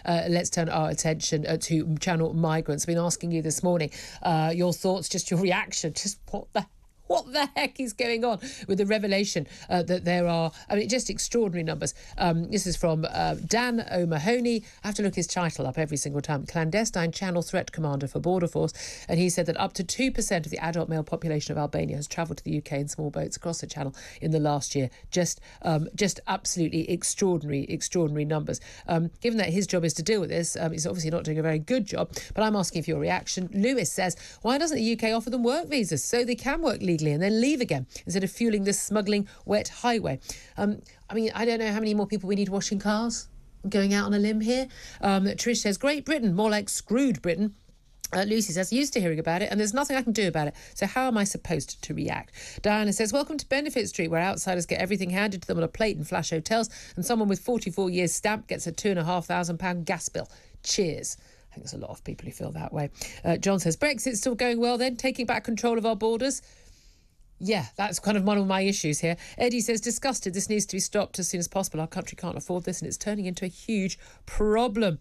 let's turn our attention to Channel Migrants. I've been asking you this morning your thoughts, just your reaction, just what the heck is going on with the revelation that there are, just extraordinary numbers. This is from Dan O'Mahony. I have to look his title up every single time. Clandestine Channel Threat Commander for Border Force. And he said that up to 2% of the adult male population of Albania has travelled to the UK in small boats across the channel in the last year. Just absolutely extraordinary numbers. Given that his job is to deal with this, he's obviously not doing a very good job. But I'm asking for your reaction. Lewis says, why doesn't the UK offer them work visas so they can work legally and then leave again instead of fueling this smuggling wet highway? I don't know how many more people we need washing cars. I'm going out on a limb here. Trish says, Great Britain, more like screwed Britain. Lucy says, used to hearing about it and there's nothing I can do about it. So how am I supposed to react? Diana says, welcome to Benefit Street, where outsiders get everything handed to them on a plate in flash hotels and someone with 44 years stamp gets a £2,500 gas bill. Cheers. I think there's a lot of people who feel that way. John says, Brexit's still going well then, taking back control of our borders. Yeah, that's kind of one of my issues here. Eddie says, disgusted. This needs to be stopped as soon as possible. Our country can't afford this and it's turning into a huge problem.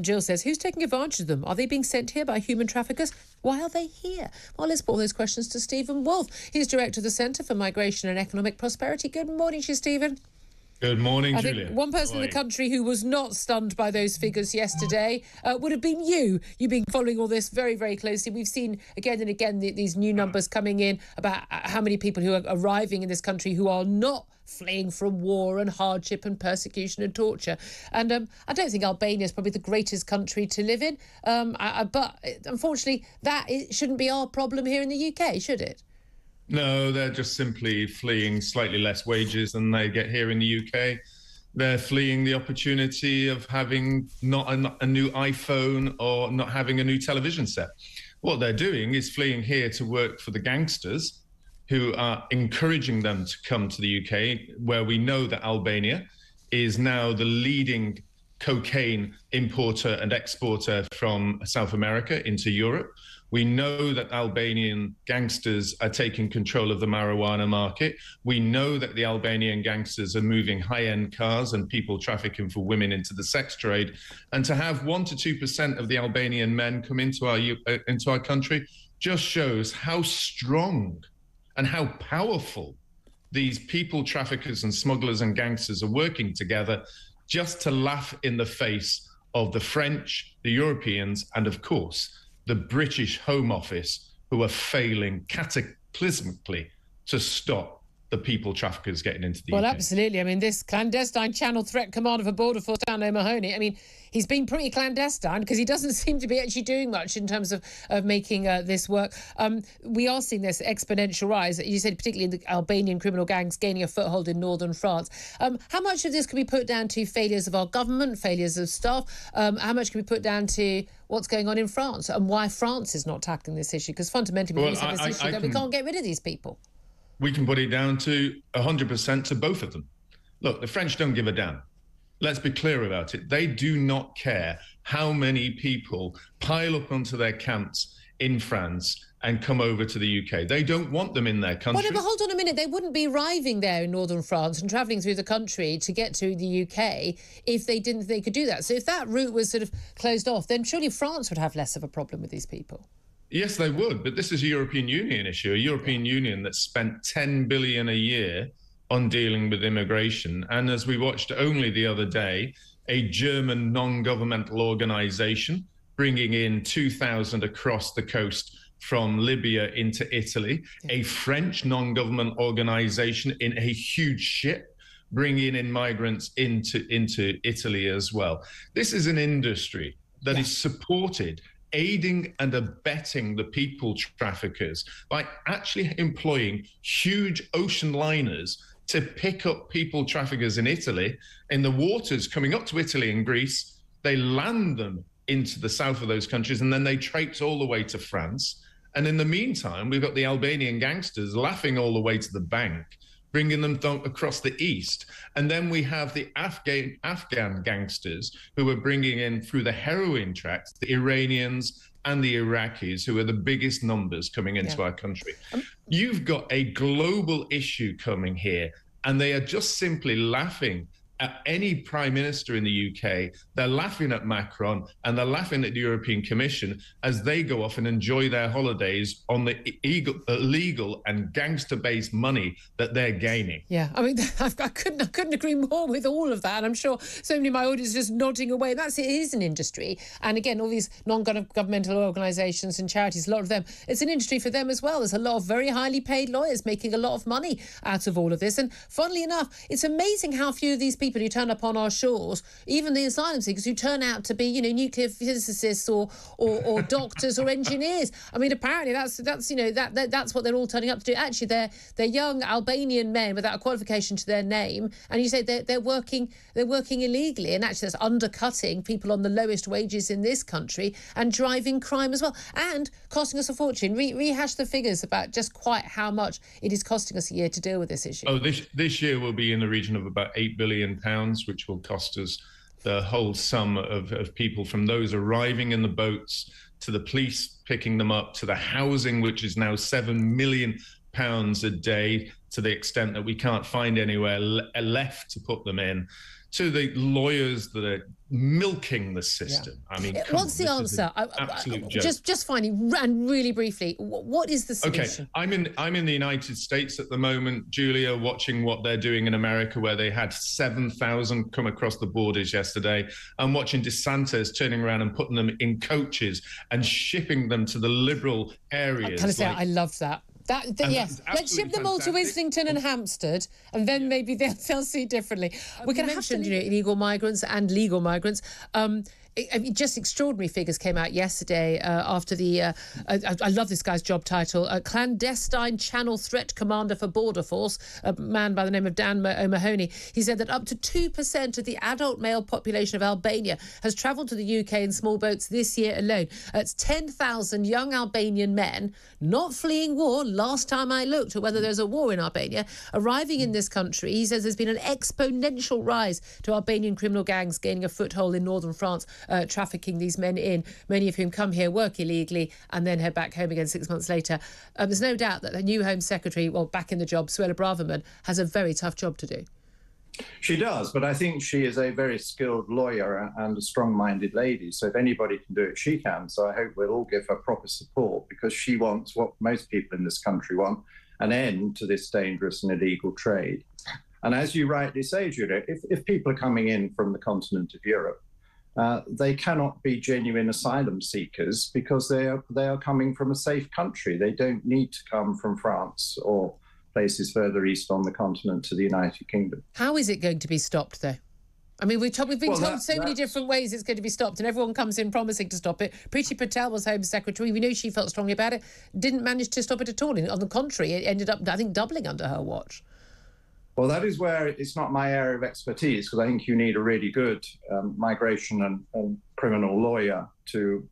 Jill says, who's taking advantage of them? Are they being sent here by human traffickers? Why are they here? Well, let's put all those questions to Stephen Wolfe. He's director of the Centre for Migration and Economic Prosperity. Good morning to you, Stephen. Good morning, Julia. I think one person in the country who was not stunned by those figures yesterday would have been you. You've been following all this very, very closely. We've seen again and again these new numbers coming in about how many people who are arriving in this country who are not fleeing from war and hardship and persecution and torture. And I don't think Albania is probably the greatest country to live in. But unfortunately, it shouldn't be our problem here in the UK, should it? No, they're just simply fleeing slightly less wages than they get here in the UK. They're fleeing the opportunity of having not a new iPhone or not having a new television set. What they're doing is fleeing here to work for the gangsters who are encouraging them to come to the UK, where we know that Albania is now the leading cocaine importer and exporter from South America into Europe. We know that Albanian gangsters are taking control of the marijuana market. We know that the Albanian gangsters are moving high-end cars and people trafficking for women into the sex trade. And to have 1 to 2% of the Albanian men come into our country just shows how strong and how powerful these people traffickers and smugglers and gangsters are working together just to laugh in the face of the French, the Europeans, and of course, the British Home Office, who are failing cataclysmically to stop the people traffickers getting into the UK. Well, absolutely. This clandestine Channel Threat Commander for Border Force, Dan O'Mahony, he's been pretty clandestine because he doesn't seem to be actually doing much in terms of making this work. We are seeing this exponential rise, you said, particularly in the Albanian criminal gangs gaining a foothold in northern France. How much of this can be put down to failures of our government, failures of staff? How much can be put down to what's going on in France and why France is not tackling this issue? Because fundamentally, we have this issue that we can't get rid of these people. We can put it down to 100% to both of them. Look, the French don't give a damn. Let's be clear about it. They do not care how many people pile up onto their camps in France and come over to the UK. They don't want them in their country. Well, no, but hold on a minute. They wouldn't be arriving there in northern France and travelling through the country to get to the UK if they didn't think they could do that. So if that route was sort of closed off, then surely France would have less of a problem with these people. Yes, they would, but this is a European Union issue, a European Union that spent $10 billion a year on dealing with immigration. And as we watched only the other day, a German non-governmental organisation bringing in 2,000 across the coast from Libya into Italy, a French non-government organisation in a huge ship bringing in migrants into Italy as well. This is an industry that is supported, aiding and abetting the people traffickers by actually employing huge ocean liners to pick up people traffickers in Italy, in the waters coming up to Italy and Greece. They land them into the south of those countries and then they traipse all the way to France. And in the meantime, we've got the Albanian gangsters laughing all the way to the bank, bringing them across the east. And then we have the Afghan gangsters who are bringing in through the heroin tracks, the Iranians and the Iraqis, who are the biggest numbers coming into our country. You've got a global issue coming here, and they are just simply laughing any prime minister in the UK, they're laughing at Macron and they're laughing at the European Commission as they go off and enjoy their holidays on the illegal and gangster-based money that they're gaining. Yeah, I mean, I couldn't agree more with all of that. And I'm sure so many of my audience are just nodding away. It is an industry. And again, all these non-governmental organisations and charities, a lot of them, it's an industry for them as well. There's a lot of very highly paid lawyers making a lot of money out of all of this. And funnily enough, it's amazing how few of these people who turn up on our shores, even the asylum seekers who turn out to be, you know, nuclear physicists or doctors or engineers. I mean, apparently that's what they're all turning up to do. Actually, they're young Albanian men without a qualification to their name, and you say they're working illegally, and actually that's undercutting people on the lowest wages in this country and driving crime as well, and costing us a fortune. Rehash the figures about just quite how much it is costing us a year to deal with this issue. Oh, this year will be in the region of about £8 billion, which will cost us the whole sum of people, from those arriving in the boats to the police picking them up, to the housing, which is now £7 million a day, to the extent that we can't find anywhere left to put them in, to the lawyers that are milking the system. Yeah. I mean, what's the answer? Just finally, and really briefly, what is the solution? Okay, I'm in the United States at the moment, Julia, watching what they're doing in America, where they had 7,000 come across the borders yesterday. I'm watching DeSantis turning around and putting them in coaches and shipping them to the liberal areas. Can I say, I loved that. Yes, let's ship them all to Islington and Hampstead, and then maybe they'll see differently. We can mention, illegal migrants and legal migrants. Just extraordinary figures came out yesterday after the, I love this guy's job title, clandestine channel threat commander for Border Force, a man by the name of Dan O'Mahony. He said that up to 2% of the adult male population of Albania has travelled to the UK in small boats this year alone. It's 10,000 young Albanian men, not fleeing war, last time I looked, or whether there's a war in Albania, arriving in this country. He says there's been an exponential rise to Albanian criminal gangs gaining a foothold in northern France, trafficking these men in, many of whom come here, work illegally, and then head back home again 6 months later. There's no doubt that the new Home Secretary, back in the job, Suella Braverman, has a very tough job to do. She does, but I think she is a very skilled lawyer and a strong-minded lady. So if anybody can do it, she can. So I hope we'll all give her proper support, because she wants what most people in this country want, an end to this dangerous and illegal trade. And as you rightly say, Julia, if people are coming in from the continent of Europe, they cannot be genuine asylum seekers, because they are coming from a safe country. They don't need to come from France or places further east on the continent to the United Kingdom. How is it going to be stopped, though? I mean, we've been told so many different ways it's going to be stopped, and everyone comes in promising to stop it. Priti Patel was Home Secretary. We know she felt strongly about it. Didn't manage to stop it at all. On the contrary, it ended up, I think, doubling under her watch. Well, that is where it's not my area of expertise, because I think you need a really good migration and criminal lawyer to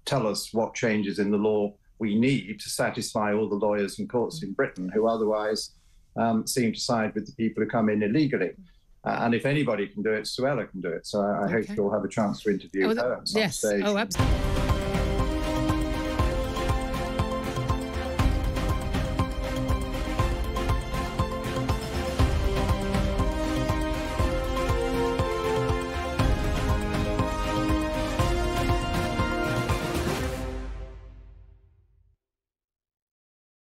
tell us what changes in the law we need to satisfy all the lawyers and courts in Britain who otherwise seem to side with the people who come in illegally. And if anybody can do it, Suella can do it. So I hope you'll have a chance to interview her at some stage. Oh, absolutely.